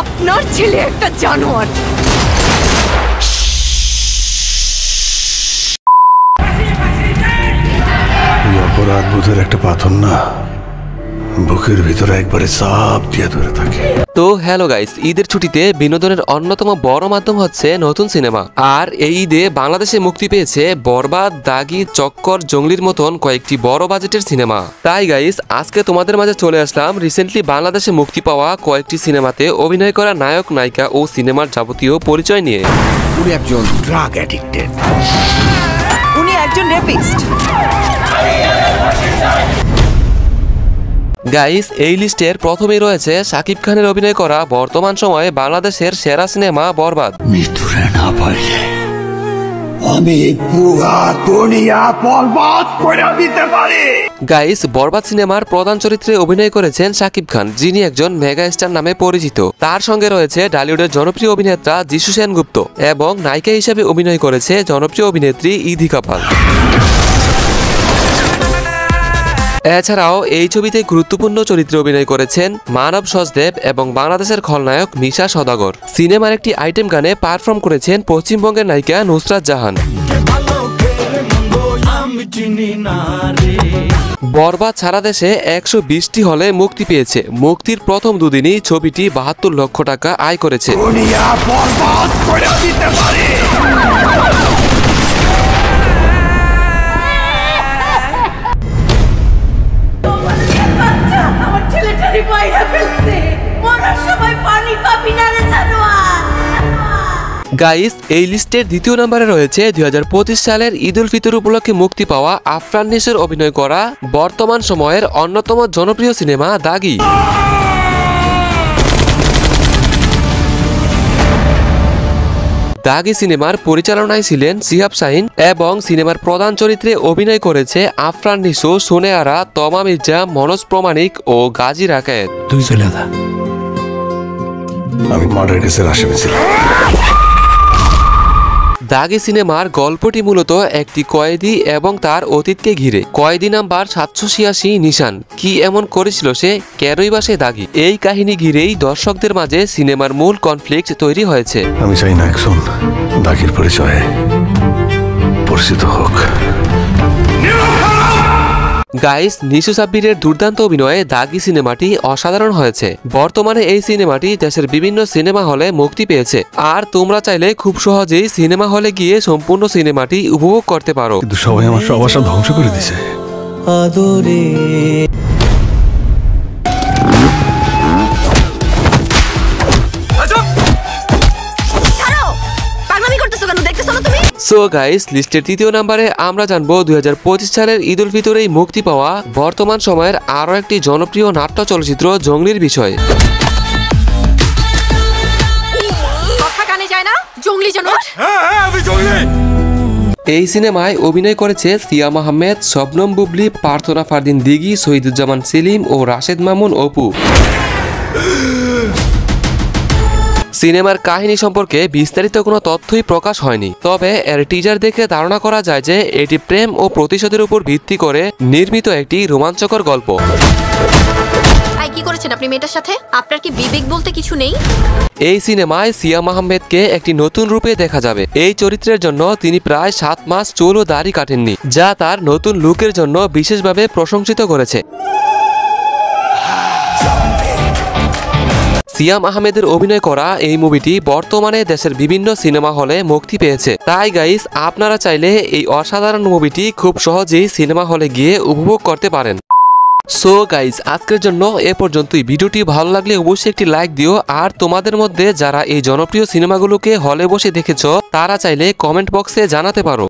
আপনার ছেলে একটা জানোয়ার। অপরাধ বোধের একটা পাথর না, বুকের ভিতরে একবারে চাপ দিয়ে ধরে থাকে। তো হ্যালো গাইস, ঈদের ছুটিতে বিনোদনের অন্যতম বড় মাধ্যম হচ্ছে নতুন সিনেমা। আর এই ঈদে বাংলাদেশে মুক্তি পেয়েছে বরবাদ, দাগি, চক্কর, জঙ্গলির মতন কয়েকটি বড় বাজেটের সিনেমা। তাই গাইস, আজকে তোমাদের মাঝে চলে আসলাম রিসেন্টলি বাংলাদেশে মুক্তি পাওয়া কয়েকটি সিনেমাতে অভিনয় করা নায়ক, নায়িকা ও সিনেমার যাবতীয় পরিচয় নিয়ে। উনি একজন ড্রাগ অ্যাডিক্টেড, উনি একজন রেপিস্ট। গাইস, এই লিস্টের প্রথমেই রয়েছে শাকিব খানের অভিনয় করা বর্তমান সময়ে বাংলাদেশের সেরা সিনেমা বরবাদ। মৃত্যুরে না পাইলে আমি পুরা দুনিয়া বরবাদ করে দিতে পারি। গাইস, বরবাদ সিনেমার প্রধান চরিত্রে অভিনয় করেছেন শাকিব খান, যিনি একজন মেগা স্টার নামে পরিচিত। তার সঙ্গে রয়েছে টলিউডের জনপ্রিয় অভিনেতা যিশু সেনগুপ্ত এবং নায়িকা হিসেবে অভিনয় করেছে জনপ্রিয় অভিনেত্রী ইধিকা পাল। এছাড়াও এই ছবিতে গুরুত্বপূর্ণ চরিত্রে অভিনয় করেছেন মানব সচদেব এবং বাংলাদেশের খলনায়ক মিশা সওদাগর। সিনেমার একটি আইটেম গানে পারফর্ম করেছেন পশ্চিমবঙ্গের নায়িকা নুসরাত জাহান। বরবাদ সারা দেশে 120টি হলে মুক্তি পেয়েছে। মুক্তির প্রথম দুদিনই ছবিটি 72 লক্ষ টাকা আয় করেছে। গাইস, এই লিস্টের দ্বিতীয় নম্বরে রয়েছে 2025 সালের ঈদ উল ফিতর উপলক্ষে মুক্তি পাওয়া আফরান নিশোর অভিনয় করা বর্তমান সময়ের অন্যতম জনপ্রিয় সিনেমা দাগি। দাগি সিনেমার পরিচালনায় ছিলেন সিহাব শাহিন এবং সিনেমার প্রধান চরিত্রে অভিনয় করেছে আফরান নিশো, সোনে আরা, তমা মির্জা, মনোজ প্রমাণিক ও গাজী রাকায়েত। তুই চলে যা, আমি মার্ডার কেসের আসামি ছিলাম। দাগি সিনেমার গল্পটি মূলত একটি কয়েদি এবং তার অতীতকে ঘিরে। কয়েদি নাম্বার 786 নিশান কি এমন করেছিল সে, কেনই বা সে দাগি? এই কাহিনী ঘিরেই দর্শকদের মাঝে সিনেমার মূল কনফ্লিক্ট তৈরি হয়েছে। আমি চাই না একজন দাগির পরিচয়ে পরিচিত হোক। গাইস, নিশু সাব্বিরের দুর্দান্ত অভিনয়ে দাগি সিনেমাটি অসাধারণ হয়েছে। বর্তমানে এই সিনেমাটি দেশের বিভিন্ন সিনেমা হলে মুক্তি পেয়েছে। আর তোমরা চাইলে খুব সহজেই সিনেমা হলে গিয়ে সম্পূর্ণ সিনেমাটি উপভোগ করতে পারো। কিন্তু সবাই আমার সব আশা ধ্বংস করে দিছে। সো গাইস, লিস্টের তৃতীয় নম্বরে আমরা জানবো 2025 সালের ঈদ উল ফিতরেই মুক্তি পাওয়া বর্তমান সময়ের আরো একটি জনপ্রিয় নাট্য চলচ্চিত্র জঙ্গলির বিষয়। এই সিনেমায় অভিনয় করেছে সিয়াম আহমেদ, শবনম বুবলি, প্রার্থনা ফারদিন দিঘি, শহীদুজ্জামান সেলিম ও রাশেদ মামুন অপু। সিনেমার কাহিনী সম্পর্কে বিস্তারিত কোনো তথ্যই প্রকাশ হয়নি, তবে এর টিজার দেখে ধারণা করা যায় যে এটি প্রেম ও প্রতিশোধের উপর ভিত্তি করে নির্মিত একটি রোমাঞ্চকর গল্প। কি করেছেন আপনি মেয়েটার সাথে? আপনার কি বিবেক বলতে কিছু নেই? এই সিনেমায় সিয়াম আহমেদকে একটি নতুন রূপে দেখা যাবে। এই চরিত্রের জন্য তিনি প্রায় 7 মাস চুল ও দাড়ি কাটেননি, যা তার নতুন লুকের জন্য বিশেষভাবে প্রশংসিত করেছে। সিয়াম আহমেদের অভিনয় করা এই মুভিটি বর্তমানে দেশের বিভিন্ন সিনেমা হলে মুক্তি পেয়েছে। তাই গাইস, আপনারা চাইলে এই অসাধারণ মুভিটি খুব সহজেই সিনেমা হলে গিয়ে উপভোগ করতে পারেন। সো গাইস, আজকের জন্য এ পর্যন্তই। ভিডিওটি ভালো লাগলে অবশ্যই একটি লাইক দিও। আর তোমাদের মধ্যে যারা এই জনপ্রিয় সিনেমাগুলোকে হলে বসে দেখেছো, তারা চাইলে কমেন্ট বক্সে জানাতে পারো।